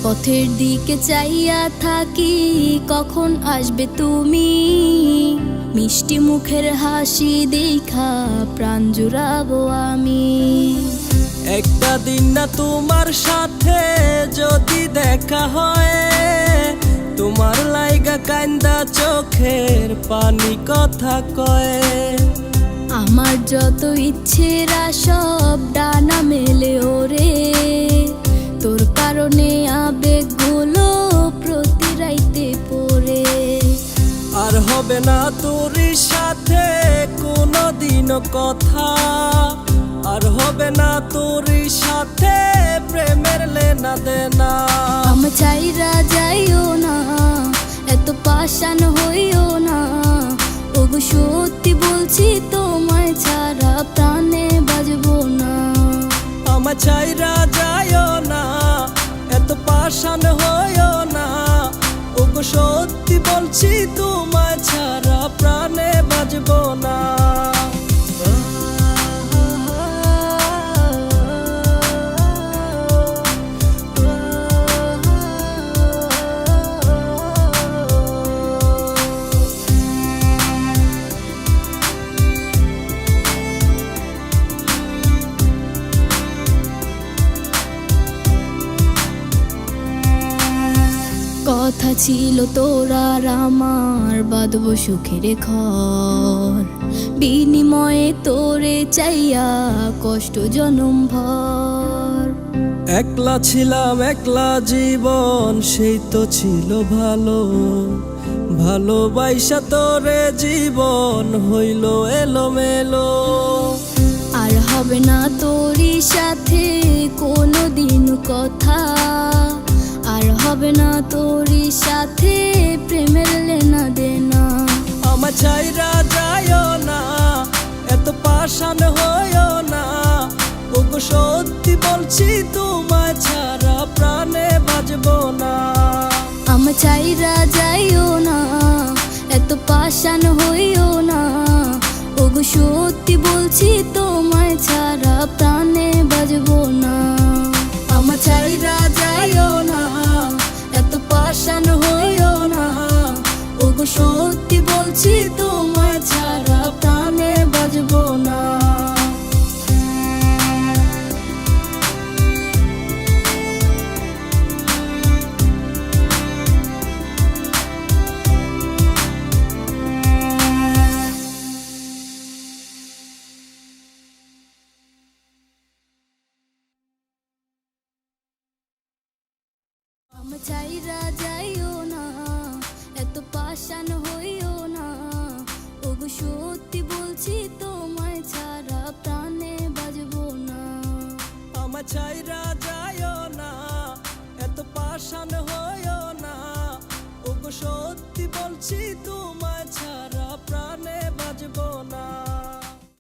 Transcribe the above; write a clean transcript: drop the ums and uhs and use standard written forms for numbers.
পথের দিকে চাইয়া থাকি, কখন আসবে তুমি। মিষ্টি মুখের হাসি দেখা প্রাণ জুড়াবো আমি। একটা দিন না তোমার সাথে যদি দেখা হয়, তোমার লাইগা কান্দা চোখের পানি কথা কয়। আমার যত ইচ্ছেরা সব ডানা মেলে ওরে, তোর কারণে আবেগগুলো প্রতি রাইতে পড়ে। আর হবে না তোর সাথে কোনোদিনও কথা, আর হবে না তোর সাথে প্রেমের লেনা দেনা। আমি চাইরা যাইও না, এত পাষাণ হইও না। ওগো সত্যি বলছি, তোমায় ছাড়া প্রাণে বাজবো না। আমার চাইরা যাইও না, এত পাষাণ হইও না। ওগো সত্যি বলছি, তোমায় ছাড়া প্রাণে বাজবো না। কথা ছিল তোর আর আমার, বাঁধবো সুখের ঘর। বিনিময়ে তোরে চাইয়া কষ্ট জনম ভর। একলা ছিলাম একলা জীবন, সেই তো ছিল ভালো। ভালোবাসা তোরে জীবন হইল এলোমেলো। আর হবে না তোরই সাথে কোনোদিন কথা, আর হবে না তোরই সাথে প্রেমের লেনা দেনা। আমার চাইরা যাইও না, এত পাষাণ হইও না। ওগো সত্যি বলছি, তোমায় ছাড়া প্রাণে বাজবো না। আমার চাইরা যাইও না, এত পাষাণ হইও না। ওগো সত্যি বলছি, তোমায় ছাড়া প্রাণে বাজবো না। আমার চাইরা যাইও না, এত পাষাণ হইও না। ওগো সত্যি বলছি, তোমায় ছাড়া প্রাণে বাজবো না। আমার চাইরা যাইও না, এত পাষাণ